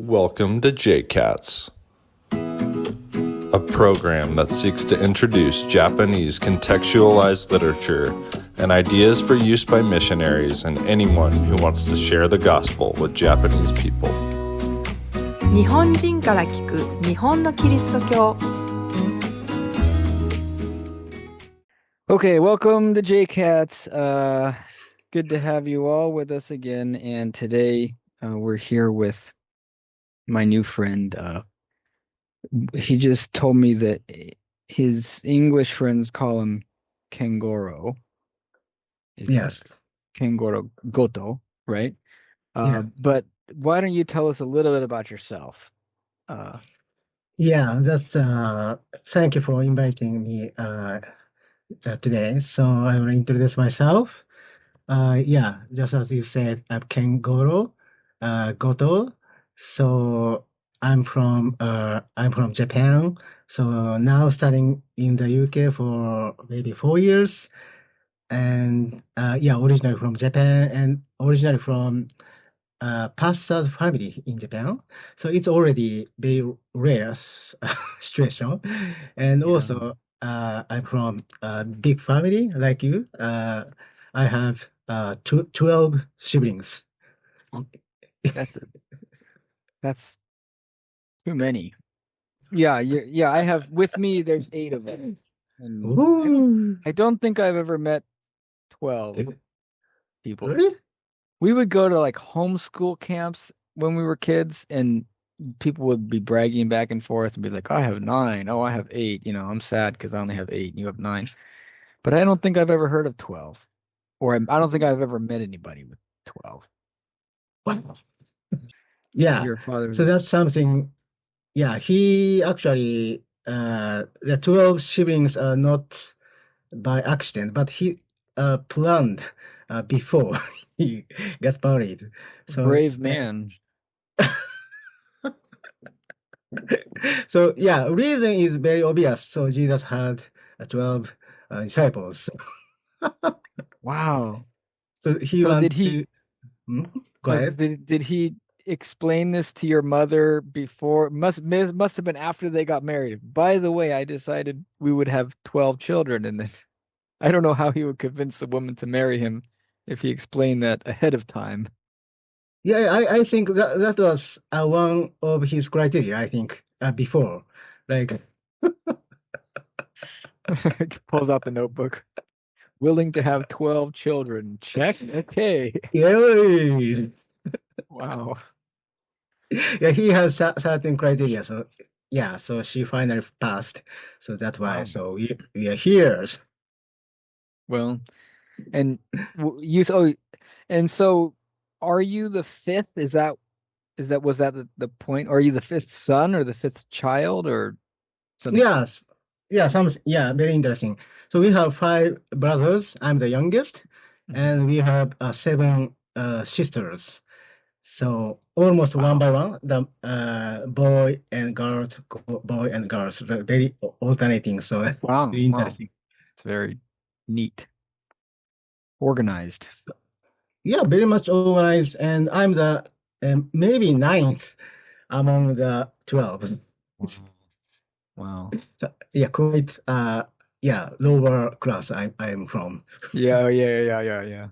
Welcome to JCats, a program that seeks to introduce Japanese contextualized literature and ideas for use by missionaries and anyone who wants to share the gospel with Japanese people. 日本人から聞く日本のキリスト教。Okay, welcome to JCats. Good to have you all with us again. And today we're here with my new friend. He just told me that his English friends call him Kengoro. Yes. Kengoro Goto, right? Yeah. But why don't you tell us a little bit about yourself? That's thank you for inviting me today. So I will introduce myself. Just as you said, I'm Kengoro Goto. So I'm from Japan. So now studying in the UK for maybe 4 years. And originally from Japan and originally from pastor's family in Japan. So it's already very rare situation. And also, I'm from a big family like you. I have 12 siblings. That's too many. I have with me. There's 8 of them, and I don't think I've ever met 12 people. Really? We would go to like homeschool camps when we were kids, and people would be bragging back and forth and be like, "I have 9. Oh, I have 8. You know, I'm sad because I only have 8 and you have 9." But I don't think I've ever heard of 12, or I don't think I've ever met anybody with 12. Wow. Yeah. Your father. So that's something. Yeah, he actually the 12 siblings are not by accident, but he planned before he got married. So brave man. So reason is very obvious. So Jesus had 12 disciples. Wow. So he So wanted did he? Go ahead. Did he explain this to your mother before? Must have been after they got married. By the way, I decided we would have 12 children, and then I don't know how he would convince a woman to marry him if he explained that ahead of time. Yeah, I think that was one of his criteria, I think, before. Like, Pulls out the notebook. Willing to have 12 children. Check. Okay. yeah, Wow. yeah, he has certain criteria. So so she finally passed. So that's why. Wow. So we are here. Well, and so are you the 5th? Was that the point? Are you the 5th son or the 5th child or something? Yes. Very interesting. So we have 5 brothers. I'm the youngest, and we have 7 sisters. So almost one by one, the boy and girls, very alternating. So Wow. very interesting. It's very neat. Organized. Yeah, very much organized, and I'm the maybe 9th among the 12. Wow. So, quite lower class I'm from. Yeah.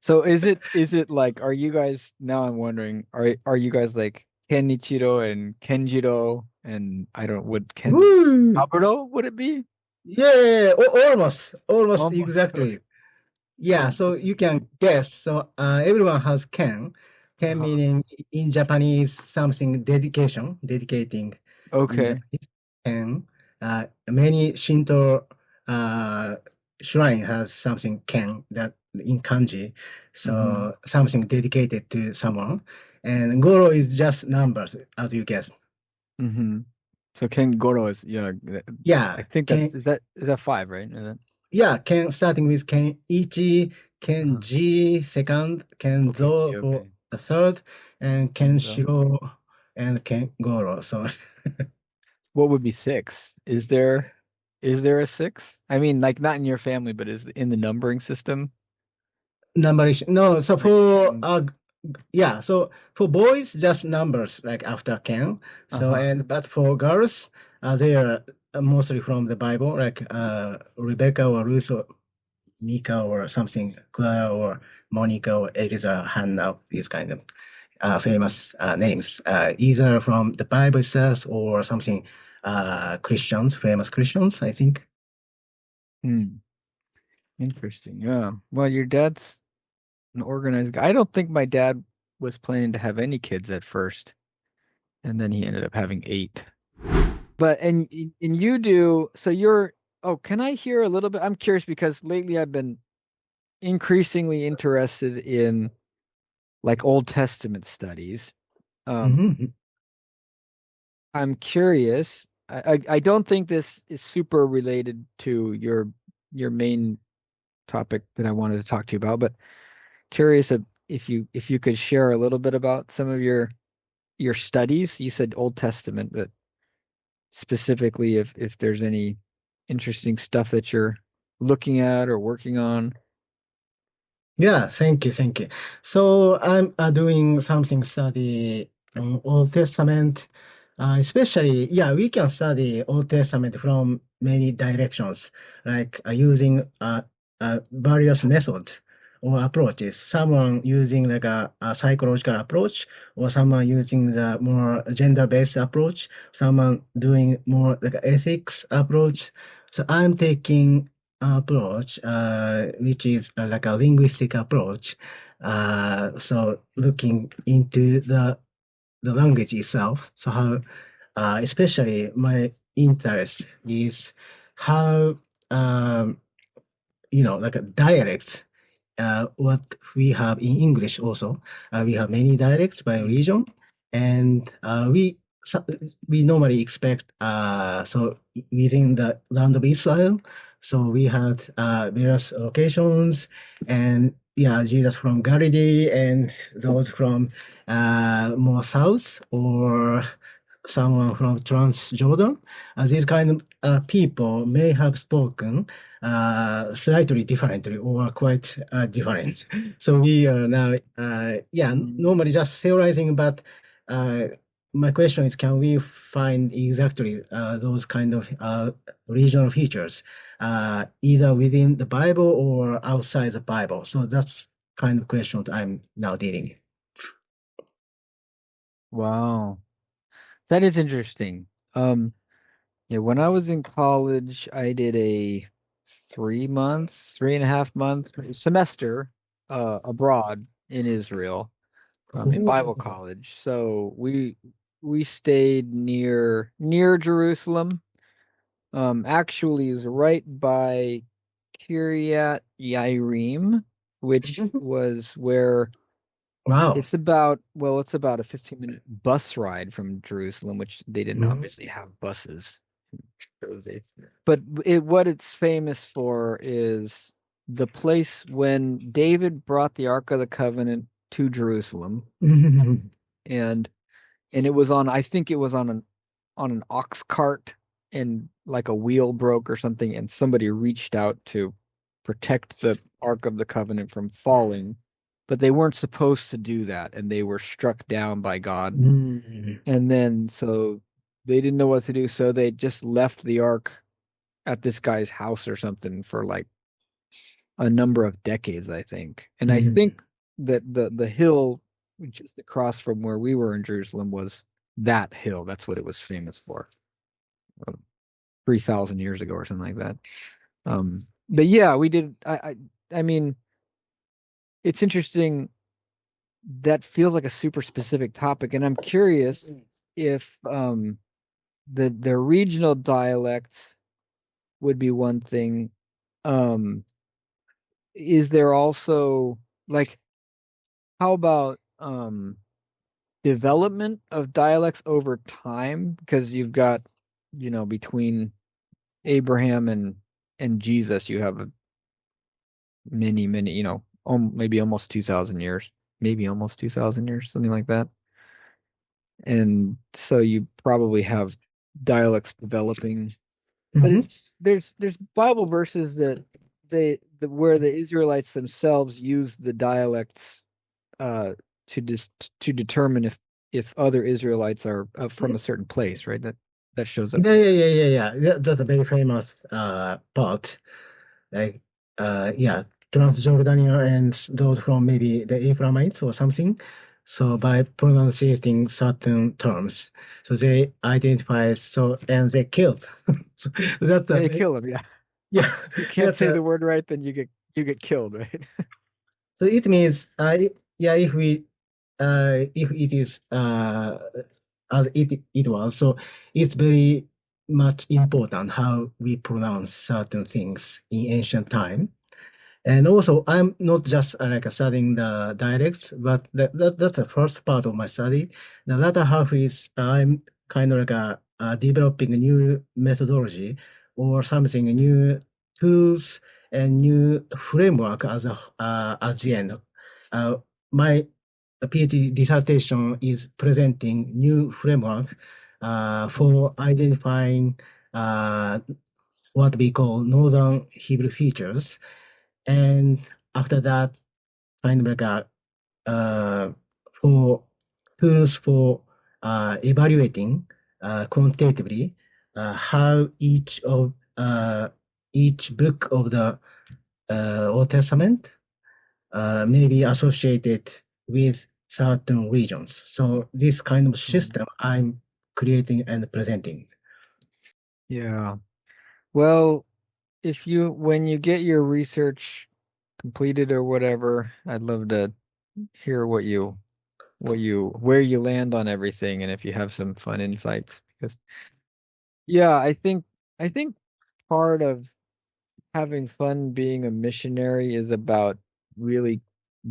So is it like, are you guys, now I'm wondering, are you guys like Kenichiro and Kenjiro and Kaburo would it be? Yeah, almost Almost. exactly. Yeah, so you can guess. So everyone has Ken. Ken meaning in Japanese something dedicating. Okay. And many Shinto shrine has something Ken that in kanji. So something dedicated to someone. And Goro is just numbers, as you guess. Mm-hmm. So Kengoro is, I think is that 5, right? Ken starting with Ken Ichi, Ken Ji second, Ken Zo for the third, and Ken Shiro and Ken Goro. So what would be 6? Is there a 6? I mean, like not in your family, but is in the numbering system? numbering. No, so for yeah, so for boys, just numbers like after Ken. So Uh-huh. but for girls, they are mostly from the Bible, like Rebecca or Ruth or Mika or something, Clara or Monica or Eliza, Hannah, these kind of famous names, either from the Bible itself or something Christians, famous Christians, I think. Hmm. Interesting. Yeah. Well, your dad's an organized guy. I don't think my dad was planning to have any kids at first, and then he ended up having eight. But and you do, so you're, oh, can I hear a little bit? I'm curious because lately I've been increasingly interested in like Old Testament studies. Um, Mhm. I'm curious. I don't think this is super related to your main topic that I wanted to talk to you about, but curious if you could share a little bit about some of your studies. You said Old Testament, but specifically if there's any interesting stuff that you're looking at or working on. Yeah, thank you, thank you. So I'm doing something study on Old Testament, especially, yeah, we can study Old Testament from many directions, like using various methods or approaches. Someone using like a psychological approach, or someone using the more gender-based approach, someone doing more like a ethics approach. So I'm taking approach, which is like a linguistic approach. So looking into the language itself. So how, especially my interest is how, um, like a dialects what we have in English also. We have many dialects by region, and we normally expect so within the land of Israel. So we had various locations, and yeah, Jesus from Galilee, and those from more south or someone from Transjordan. These kind of people may have spoken slightly differently or quite different. So we are now, yeah, Mm. normally just theorizing, but uh, my question is, can we find exactly those kind of regional features, either within the Bible or outside the Bible? So that's kind of question that I'm now dealing. Wow. That is interesting. Yeah, when I was in college, I did a 3 months, 3.5 month semester abroad in Israel, in Bible Oh, college. So we stayed near Jerusalem. Actually is right by Kiryat Yarim, which was where wow. it's about a 15-minute bus ride from Jerusalem, which they didn't Mhm. obviously have buses. So but what it's famous for is the place when David brought the Ark of the Covenant to Jerusalem, and it was on, I think it was on an ox cart, and like a wheel broke or something, and somebody reached out to protect the Ark of the Covenant from falling, but they weren't supposed to do that, and they were struck down by God. Mhm. And then so they didn't know what to do, so they just left the Ark at this guy's house or something for like a number of decades, I think. And I Mhm. think that the hill just across from where we were in Jerusalem was that hill. That's what it was famous for, 3,000 years ago or something like that. But yeah, we did. I mean, it's interesting. That feels like a super specific topic, and I'm curious if the regional dialects would be one thing. Um, is there also like how about development of dialects over time? Because you've got, between Abraham and Jesus, you have many, maybe almost 2,000 years, maybe almost 2,000 years, something like that. And so you probably have dialects developing, but Mhm. there's Bible verses that where the Israelites themselves use the dialects uh to determine if other Israelites are from a certain place, right? That shows up. That's a very famous part. Like, yeah, Transjordania and those from maybe the Ephraimites or something. So by pronouncing certain terms, so they identify, so and they killed. So that's Yeah, a you kill them. Yeah, yeah, you can't that's say a the word right, then you get killed, right? so it means yeah, if it is as it was, so it's very much important how we pronounce certain things in ancient time. And also, I'm not just like studying the dialects, but that's the first part of my study. The latter half is I'm kind of like developing a new methodology or something, new tools and new framework as the end. Uh, my PhD dissertation is presenting new framework for identifying uh, what we call Northern Hebrew features, and after that, kind of like uh, for tools for evaluating quantitatively how each book of the Old Testament may be associated with certain regions. So this kind of system I'm creating and presenting. Yeah. Well, when you get your research completed or whatever, I'd love to hear where you land on everything and if you have some fun insights because yeah, I think part of having fun being a missionary is about really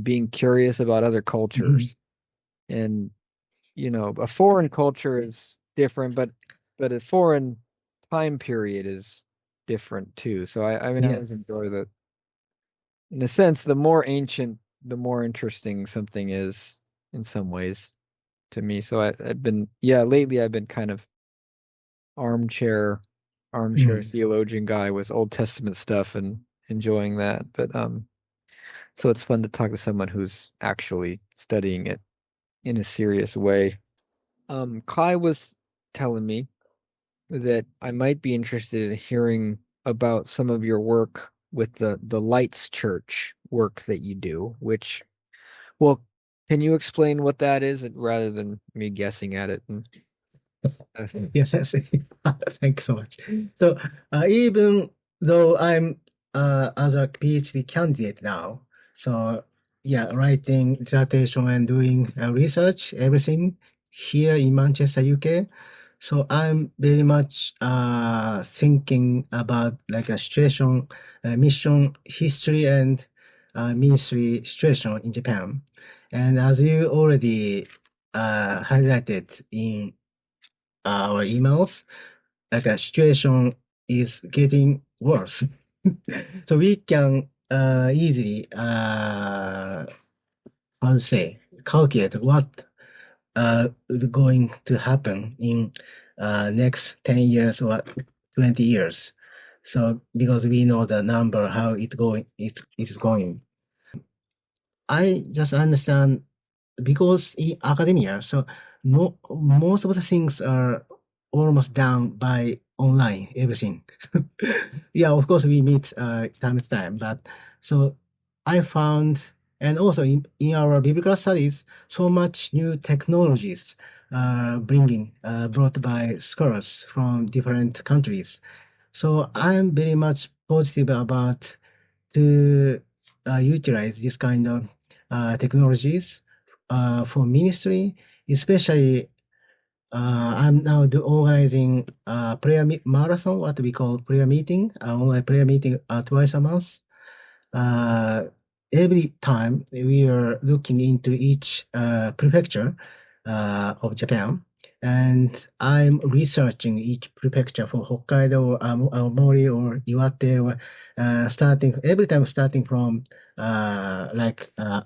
being curious about other Mhm. cultures. And a foreign culture is different, but a foreign time period is different too. So I mean I Yeah. always enjoy that. In a sense, the more ancient, the more interesting something is in some ways to me. So I've been, yeah, lately I've been kind of armchair armchair Mm. theologian guy with Old Testament stuff and enjoying that. But so it's fun to talk to someone who's actually studying it in a serious way. Kai was telling me that I might be interested in hearing about some of your work with the Lights Church work that you do, which, well, can you explain what that is rather than me guessing at it? And Yes, yes, yes. Thank you so much. So, even though I'm as a PhD candidate now, so yeah, writing dissertation and doing research, everything here in Manchester, UK. So I'm very much thinking about like a situation, mission history and ministry situation in Japan. And as you already highlighted in our emails, like a situation is getting worse. So we can easily, how to say, calculate what is going to happen in next 10 years or 20 years. So because we know the number, how it is going. I just understand because in academia, so most of the things are almost done by online, everything. Yeah, of course we meet time to time, but so I found, and also in our biblical studies, so much new technologies brought by scholars from different countries. So I'm very much positive about to utilize this kind of technologies for ministry, especially I'm now organizing prayer marathon, what we call prayer meeting, online prayer meeting twice a month. Uh, every time we are looking into each prefecture of Japan, and I'm researching each prefecture for Hokkaido, or Aomori, or Iwate, or starting from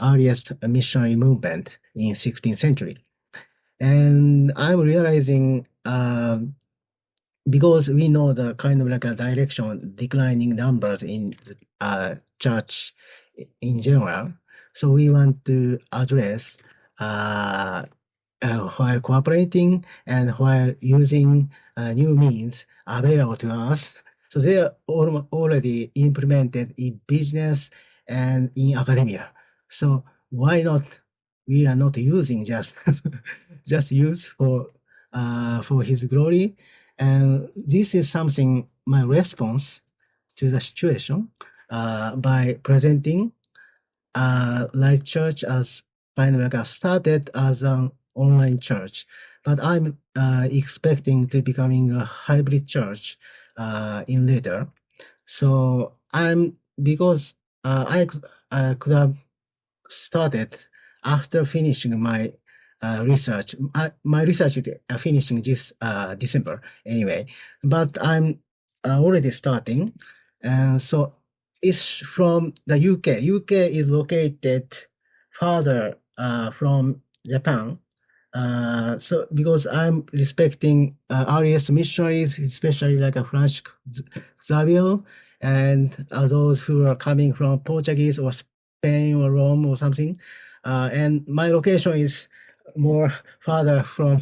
earliest missionary movement in 16th century. And I'm realizing because we know the kind of like a direction, declining numbers in the church in general. So we want to address uh, while cooperating and while using new means available to us. So they are already implemented in business and in academia. So why not we are not using just just use for his glory? And this is something my response to the situation by presenting Light Church as kind of like started as an online church, but I'm expecting to becoming a hybrid church in later. So I'm because I could have started after finishing my research. My research is finishing this December anyway, but I'm already starting, and so it's from the UK. UK is located farther from Japan. So because I'm respecting earliest missionaries, especially like a French Xavier, and those who are coming from Portuguese or Spain or Rome or something. And my location is more farther from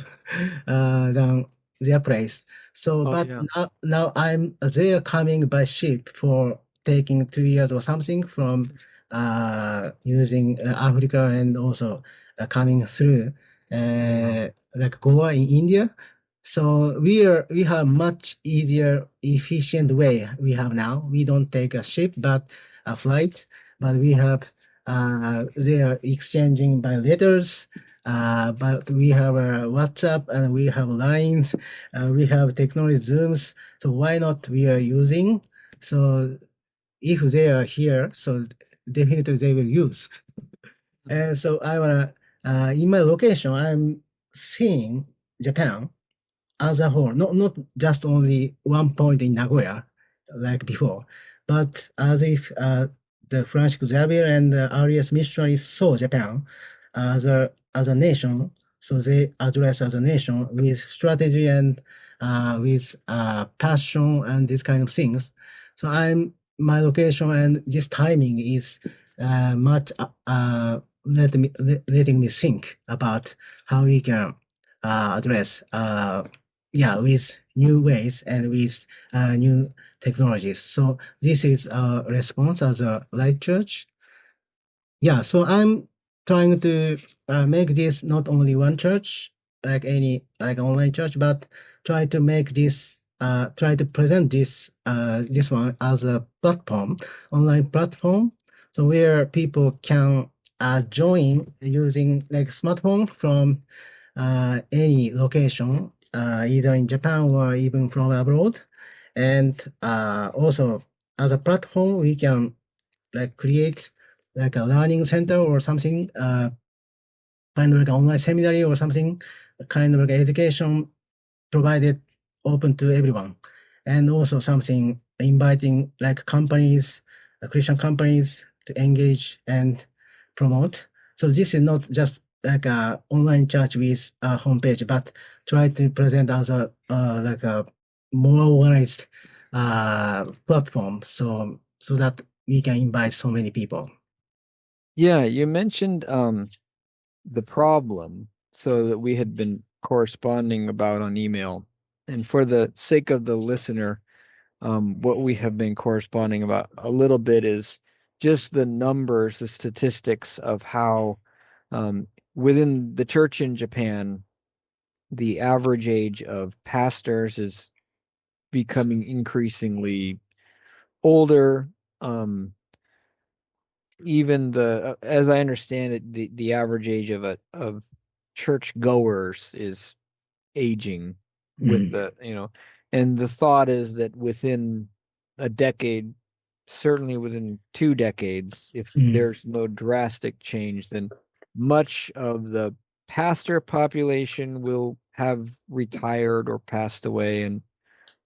than their place. So, Oh, but yeah. now I'm there coming by ship for taking 2 years or something from using Africa and also coming through like Goa in India. So we have much easier, efficient way we have now. We don't take a ship but a flight, but we have they are exchanging by letters. But we have WhatsApp and we have lines, we have technology Zooms. So why not we are using? So if they are here, so definitely they will use. And so I wanna in my location, I'm seeing Japan as a whole, not just only one point in Nagoya like before, but as if the French Xavier and the earliest missionaries saw Japan as a nation, so they address as a nation with strategy and with passion and these kind of things. So I'm my location and this timing is much letting me think about how we can address yeah, with new ways and with new technologies. So this is a response as a light church. Yeah, so I'm trying to make this not only one church, like any like online church, but try to make this, try to present this one as a platform, online platform, so where people can join using like smartphone from any location, either in Japan or even from abroad. And also as a platform, we can like create like a learning center or something, kind of like online seminary or something, kind of like education provided open to everyone. And also something inviting like companies, Christian companies to engage and promote. So this is not just like a online church with a homepage, but try to present as a like a more organized platform. So that we can invite so many people. Yeah, you mentioned the problem so that we had been corresponding about on email. And for the sake of the listener, what we have been corresponding about a little bit is just the numbers, the statistics of how within the church in Japan, the average age of pastors is becoming increasingly older. Even as I understand it, the average age of church goers is aging with the, and the thought is that within a decade, certainly within 2 decades, if there's no drastic change, then much of the pastor population will have retired or passed away, and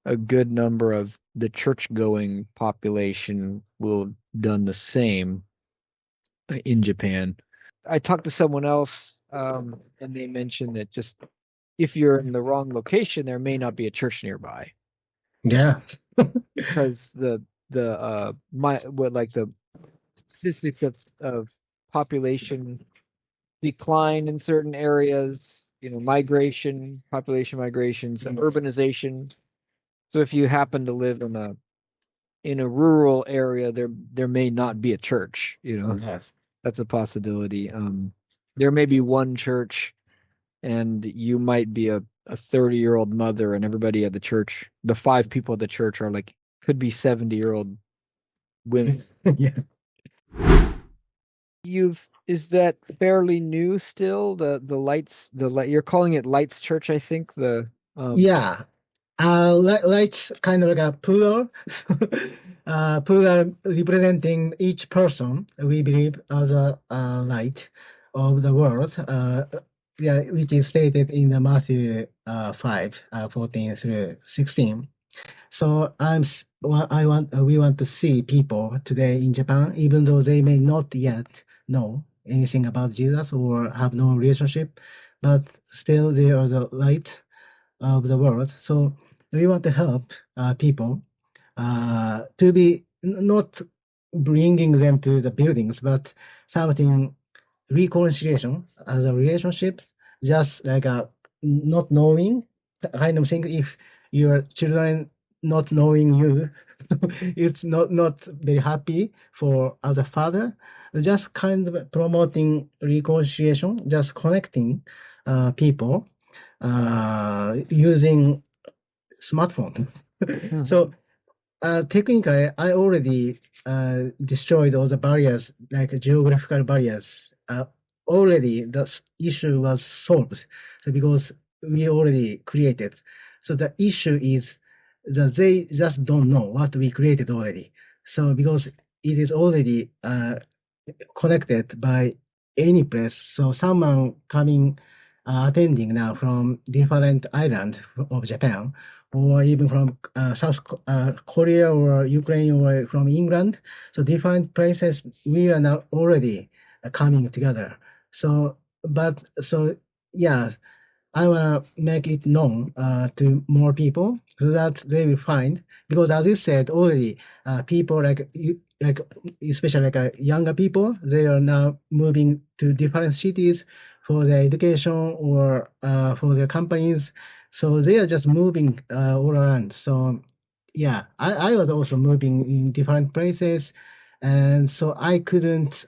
a good number of the church going population will have done the same in Japan. I talked to someone else, and they mentioned that just if you're in the wrong location, there may not be a church nearby Yeah. because the statistics of population decline in certain areas, migration, population migration, some urbanization. So if you happen to live in a rural area, there may not be a church, Yes. That's a possibility. There may be one church and you might be a 30-year-old mother and everybody at the church, the five people at the church are like could be 70-year-old women. Yeah. Is that fairly new still? The lights, you're calling it Lights Church, I think. Yeah. Lights kind of like a plural, plural representing each person, we believe, as a light of the world, yeah, which is stated in the Matthew 5, 14 through 16. So we want to see people today in Japan, even though they may not yet know anything about Jesus or have no relationship, but still they are the light of the world. So we want to help people to be not bringing them to the buildings, but something reconciliation as a relationships, just like a not knowing kind of thing. If your children not knowing you, it's not very happy for as a father. Just kind of promoting reconciliation, just connecting people using smartphone. Mhm. So technically, I already destroyed all the barriers, like geographical barriers. Already, issue was solved. So because we already created. So the issue is that they just don't know what we created already. So because it is already connected by any place. So someone coming, attending now from different island of Japan, or even from South Korea or Ukraine or from England. So different places we are now already coming together. So, yeah, I want to make it known to more people so that they will find, because as you said already, people like you, like especially like younger people, they are now moving to different cities for their education or for their companies. So they are just moving all around. So yeah, I was also moving in different places, and so I couldn't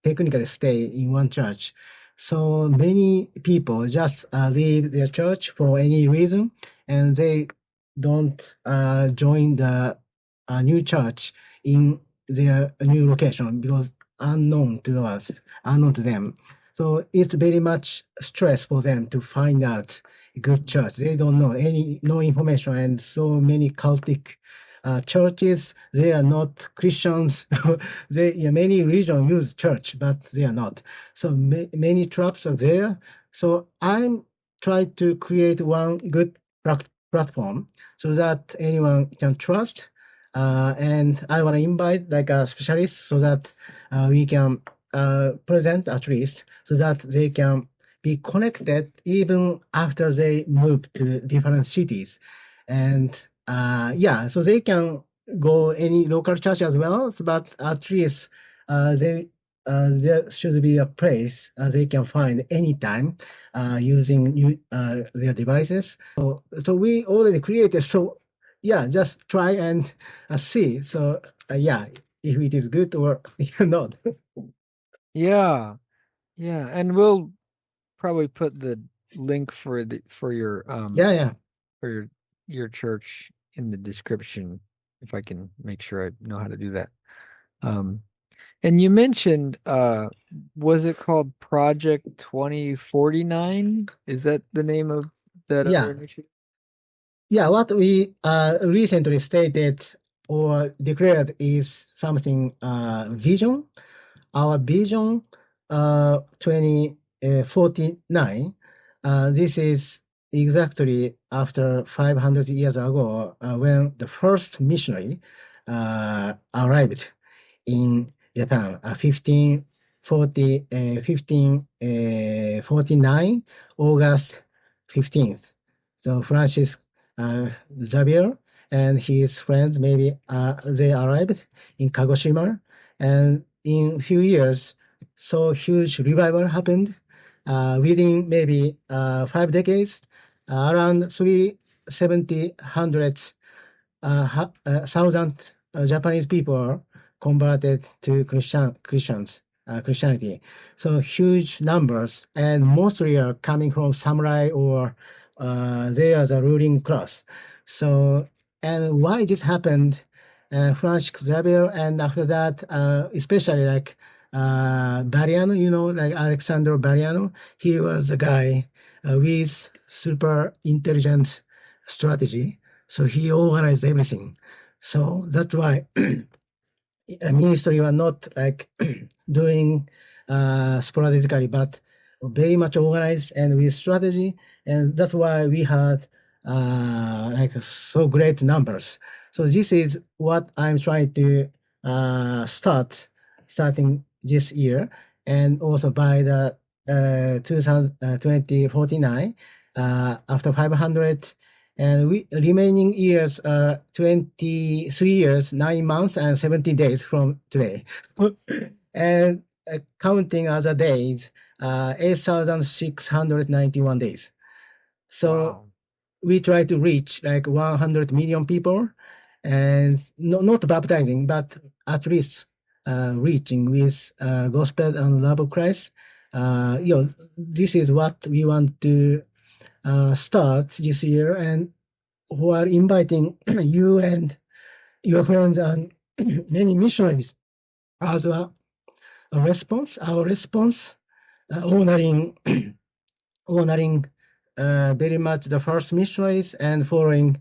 technically stay in one church. So many people just leave their church for any reason, and they don't join the new church in their new location because unknown to us, unknown to them. So it's very much stress for them to find out a good church. They don't know no information, and so many cultic churches. They are not Christians. Many religions use church, but they are not. So many traps are there. So I'm trying to create one good platform so that anyone can trust. And I want to invite like a specialist so that we can present at least so that they can be connected even after they move to different cities. And yeah, so they can go any local church as well, but at least there should be a place they can find anytime using their devices. So we already created. So yeah, just try and see. So yeah, if it is good or not. Yeah. Yeah, and we'll probably put the link for your Yeah, yeah, for your church in the description if I can make sure I know how to do that. Um and you mentioned was it called Project 2049? Is that the name of that other yeah. initiative? Yeah, what we recently stated or declared is something vision. Our vision 2049. This is exactly after 500 years ago when the first missionary arrived in Japan, 1549, August 15th. So Francis Xavier and his friends, maybe they arrived in Kagoshima. And in a few years, So huge revival happened within maybe 5 decades. Around 370 hundreds thousand Japanese people converted to Christianity. So huge numbers, and mostly are coming from samurai or they are the ruling class. So, and why this happened? French Xavier, and after that, especially like Barriano, like Alexander Barriano, he was the guy with super intelligent strategy. So he organized everything. So that's why ministry were not like doing sporadically, but very much organized and with strategy. And that's why we had like so great numbers. So this is what I'm trying to starting this year. And also by the 2049, after 500 and we remaining years 23 years 9 months and 17 days from today and counting other days 8,691 days. So Wow. we try to reach like 100 million people, and not baptizing but at least reaching with gospel and love of Christ. This is what we want to start this year, and who are inviting you and your friends and many missionaries as a response, our response, honoring honoring very much the first missionaries and following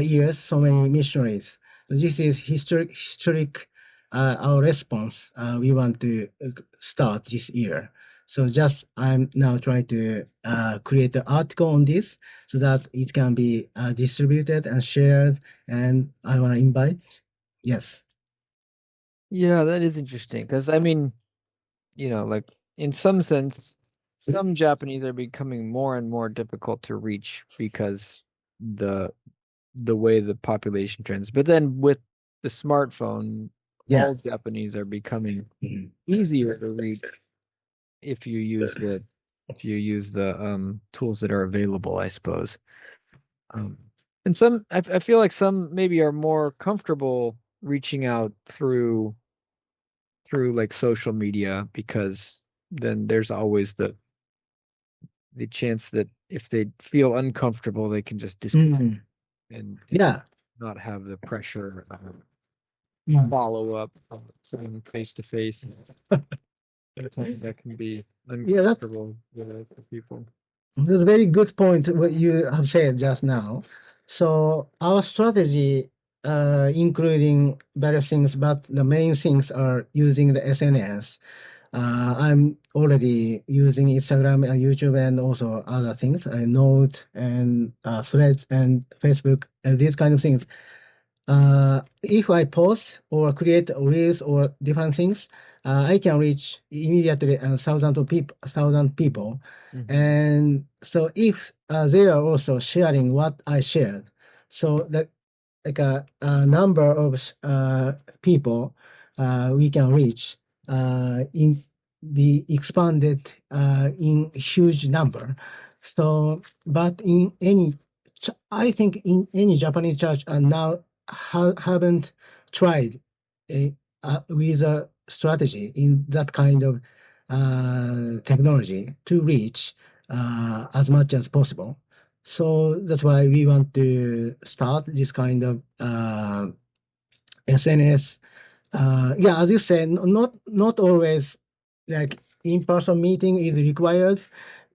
years so many missionaries. So this is historic our response we want to start this year. So just I'm now trying to create an article on this so that it can be distributed and shared, and I want to invite. Yes. Yeah, that is interesting because I mean, like in some sense, some Japanese are becoming more and more difficult to reach because the the way the population trends. But then with the smartphone, Yeah. all Japanese are becoming Mhm. easier to reach if you use the tools that are available, I suppose. Um, and some I feel like some maybe are more comfortable reaching out through like social media because then there's always the chance that if they feel uncomfortable, they can just disconnect Mm. and Yeah. not have the pressure of Mm. follow up saying face to face. Sometimes that can be Yeah, uncomfortable for people. that's a very good point what you have said just now. So our strategy, including various things, but the main things are using the SNS. I'm already using Instagram and YouTube and also other things, Note and Threads and Facebook and these kind of things. If I post or create reels or different things, I can reach immediately thousand people. Mhm. And so if they are also sharing what I shared, so that like a number of people we can reach in be expanded in huge number. So, but in any, I think in any Japanese church now haven't tried with a strategy in that kind of technology to reach as much as possible. So that's why we want to start this kind of SNS. Yeah, as you said, not always like in-person meeting is required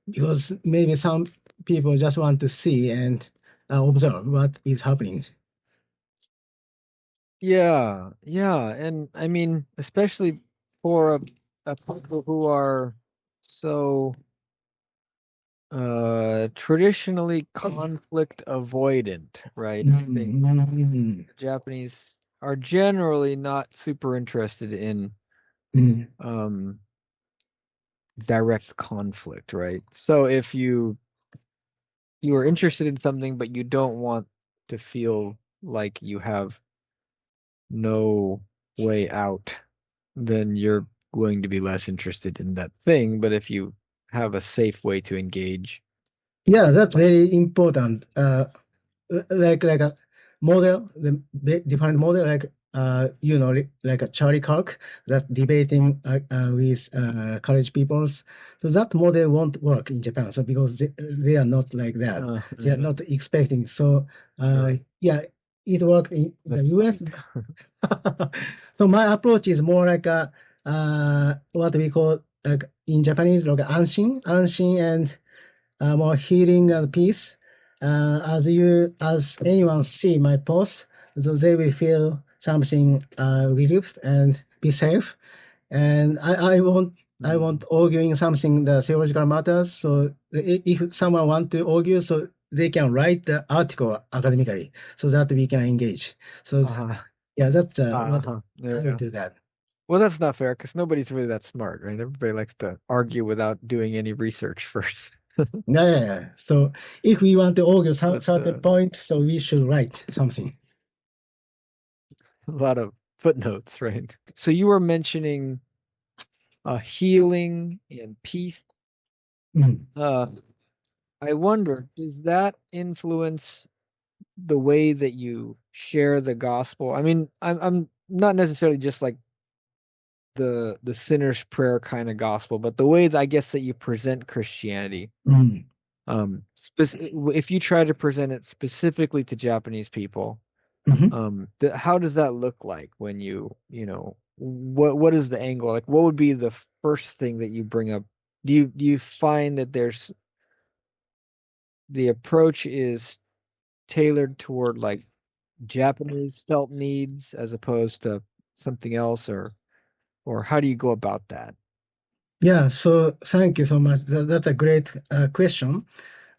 because maybe some people just want to see and observe what is happening. Yeah, and I mean, especially for a people who are so traditionally conflict avoidant, right? I think Mm, the Japanese are generally not super interested in mm, um direct conflict, right? So if you are interested in something but you don't want to feel like you have no way out, then you're going to be less interested in that thing. But if you have a safe way to engage, Yeah, that's very important. Like a model, the different model, like like a Charlie Kirk that debating with college peoples. So that model won't work in Japan. So because they are not like that, they are not expecting. So sure. yeah, it worked in the That's US. So my approach is more like a what we call like in Japanese like anshin and more healing and peace. As anyone see my post, so they will feel something relieved and be safe. And I want arguing something the theological matters. So if someone want to argue, so they can write the article academically, so that we can engage. So Uh-huh. yeah, that's what There I you will go. do that. Well, that's not fair because nobody's really that smart, right? Everybody likes to argue without doing any research first. Yeah. So if we want to argue some But certain point, so we should write something. a lot of footnotes, right? So you were mentioning healing and peace. Mm. Uh, I wonder, does that influence the way that you share the gospel? I mean, I'm not necessarily just like the sinner's prayer kind of gospel, but the way that I guess that you present Christianity. Mm. If you try to present it specifically to Japanese people, Mhm. how does that look like when what is the angle? Like, what would be the first thing that you bring up? Do you find that the approach is tailored toward like Japanese felt needs as opposed to something else, or how do you go about that? Yeah, so thank you so much. That's a great question.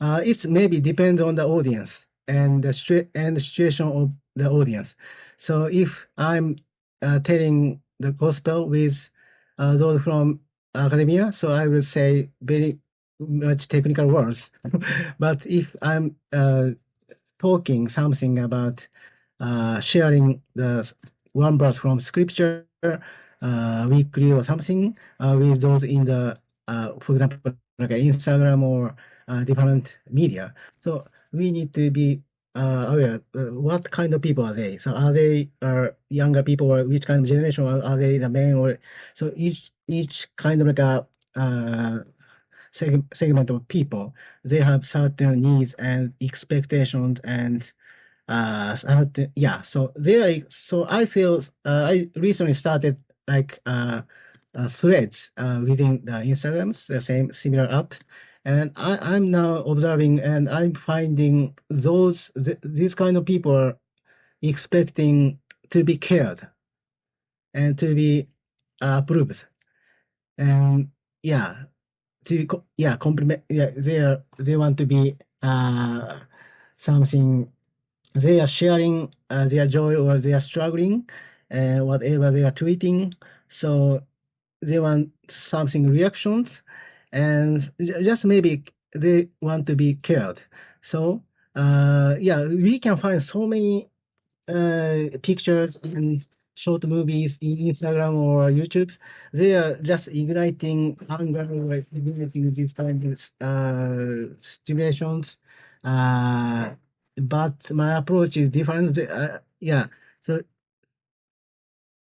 It maybe depends on the audience and the situation of the audience. So if I'm telling the gospel with those from academia, so I will say very much technical words. But if I'm talking something about sharing the one verse from scripture weekly or something with those in the, for example, like Instagram or different media. So we need to be aware what kind of people are they? So are they younger people or which kind of generation are they the men or so each kind of like a segment of people, they have certain needs and expectations and yeah, so I feel I recently started like threads within the Instagrams, the same similar app, and I'm now observing and I'm finding these kind of people are expecting to be cared and to be approved, and yeah, compliment, yeah, they want to be something. They are sharing their joy or they are struggling, whatever they are tweeting. So they want something reactions, and just maybe they want to be cared. So yeah, we can find so many pictures and short movies in Instagram or YouTube. They are just igniting anger or igniting these kind of stimulations. Uh, but my approach is different. Yeah, so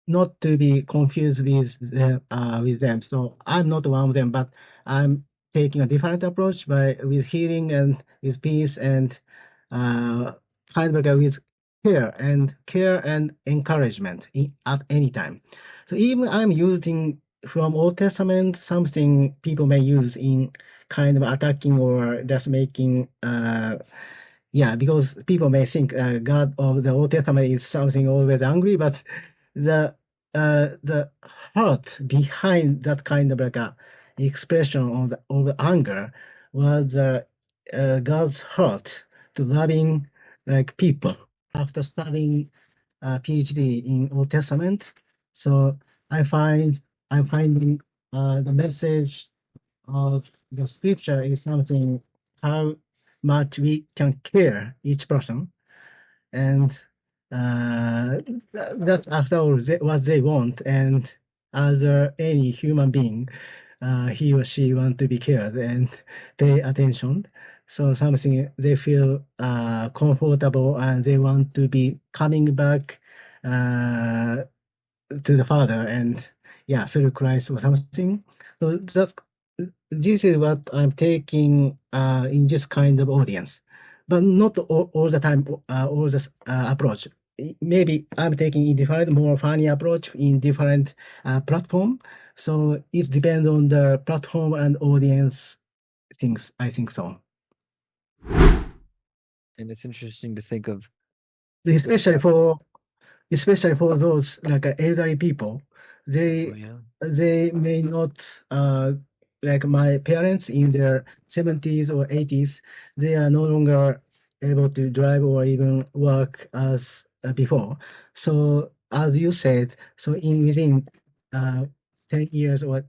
not to be confused with them. So I'm not one of them, but I'm taking a different approach by with healing and with peace and uh, kind of like with care and encouragement at any time. So even I'm using from Old Testament something people may use in kind of attacking or just making yeah, because people may think God of the Old Testament is something always angry, but the the heart behind that kind of like a expression of anger was God's heart to loving like people. After studying PhD in Old Testament, so I'm finding the message of the scripture is something how much we can care each person, and that's after all what they want, and as any human being, he or she want to be cared and pay attention. So something they feel comfortable and they want to be coming back uh, to the Father and yeah, through Christ or something. So that's this is what I'm taking in this kind of audience, but not all the time, all this approach. Maybe I'm taking a different, more funny approach in different platform. So it depends on the platform and audience things. I think so. And it's interesting to think of. Especially for those like elderly people, Oh they yeah. they may not like my parents in their 70s or 80s, they are no longer able to drive or even work as before. So as you said, so in within uh, 10 years or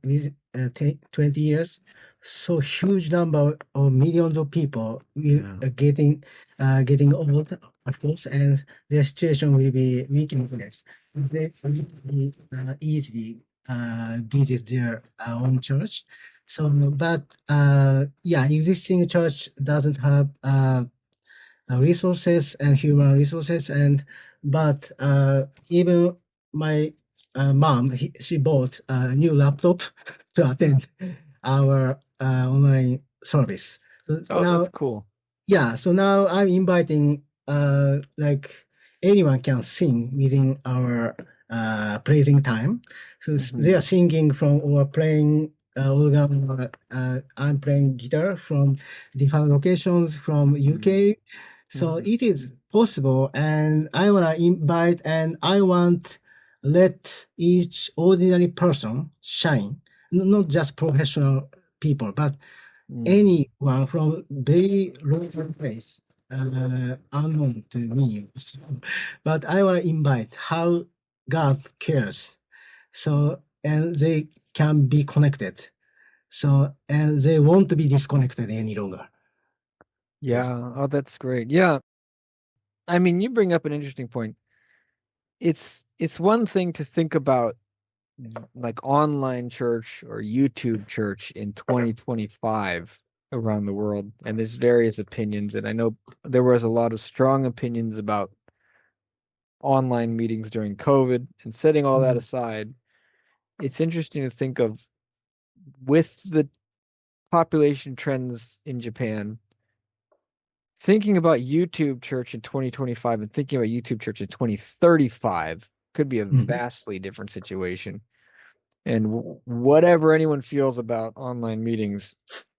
10, 20 years, so huge number of millions of people will Yeah. getting old, of course, and their situation will be weakness. They will be easily visit their own church. So, but yeah, existing church doesn't have resources and human resources, and but even my mom, she bought a new laptop to attend our online service. So Oh, now that's cool. yeah, so now I'm inviting like anyone can sing within our praising time. So they are Mhm. singing from or playing organ or I'm playing guitar from different locations from Mhm. UK. So Mhm. it is possible and I wanna invite and I want let each ordinary person shine. Not just professional people, but Mm. anyone from very local place, unknown to me. But I want to invite how God cares. So, and they can be connected. So, and they won't be disconnected any longer. Yes. Yeah. Oh, that's great. Yeah. I mean, you bring up an interesting point. It's one thing to think about like online church or YouTube church in 2025 around the world, and there's various opinions, and I know there was a lot of strong opinions about online meetings during COVID, and setting all that Mm, aside, it's interesting to think of with the population trends in Japan, thinking about YouTube church in 2025 and thinking about YouTube church in 2035 could be a mhm. vastly different situation. And whatever anyone feels about online meetings,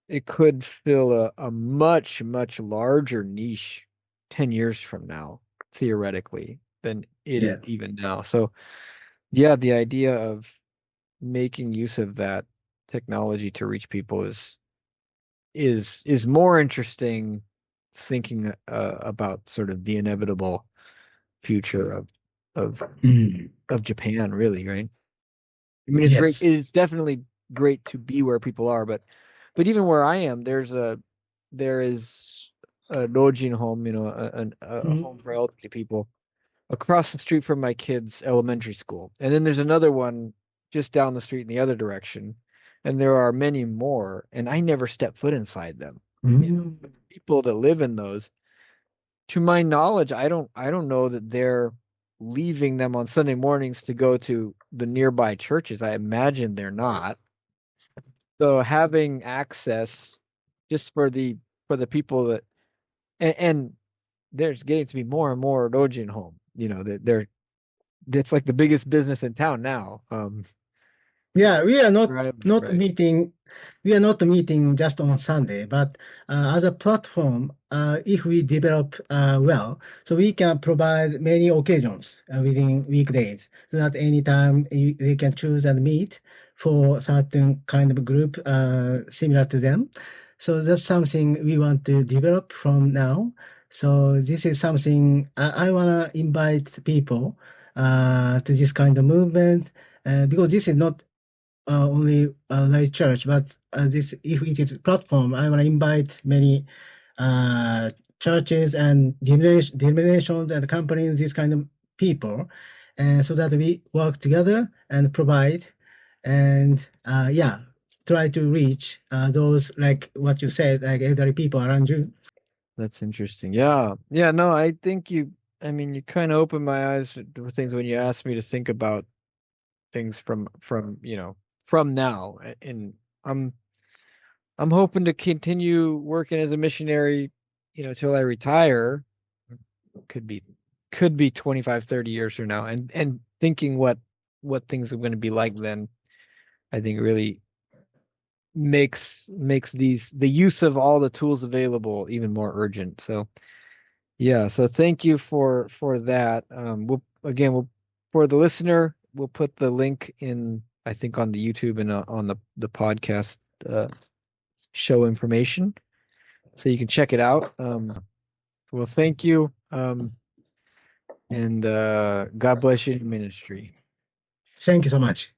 it could fill a much, much larger niche 10 years from now, theoretically, than it is Yeah. even now. So, yeah, the idea of making use of that technology to reach people is more interesting thinking about sort of the inevitable future of Mm. of Japan, really, right? I mean, it's great. Yes. It's definitely great to be where people are, but even where I am, there is a Dojin home, a Mm, home for elderly people across the street from my kids' elementary school, and then there's another one just down the street in the other direction, and there are many more, and I never step foot inside them. mm. People that live in those, to my knowledge, I don't know that they're leaving them on Sunday mornings to go to the nearby churches. I imagine they're not. So having access just for the people that and there's getting to be more and more Rojin home. That they're that's like the biggest business in town now. Yeah, we are Right, not right. meeting. We are not meeting just on Sunday, but as a platform, if we develop well, so we can provide many occasions within weekdays, so that anytime they can choose and meet for certain kind of group similar to them. So that's something we want to develop from now. So this is something I want to invite people to this kind of movement because this is not only like church, but this if it is platform, I want to invite many uh, churches and denominations and companies, these kind of people, and so that we work together and provide. and yeah, try to reach those, like what you said, like elderly people around you. That's interesting. Yeah. Yeah, no, I think I mean, you kind of opened my eyes to things when you asked me to think about things from now. And I'm I'm hoping to continue working as a missionary, till I retire. Could be could be 25, 30 years from now. And thinking what things are going to be like then, I think really makes the use of all the tools available even more urgent. So yeah, so thank you for that. We'll for the listener, we'll put the link in, I think, on the YouTube and on the podcast show information, so you can check it out. Well, thank you, and God bless you in ministry. Thank you so much.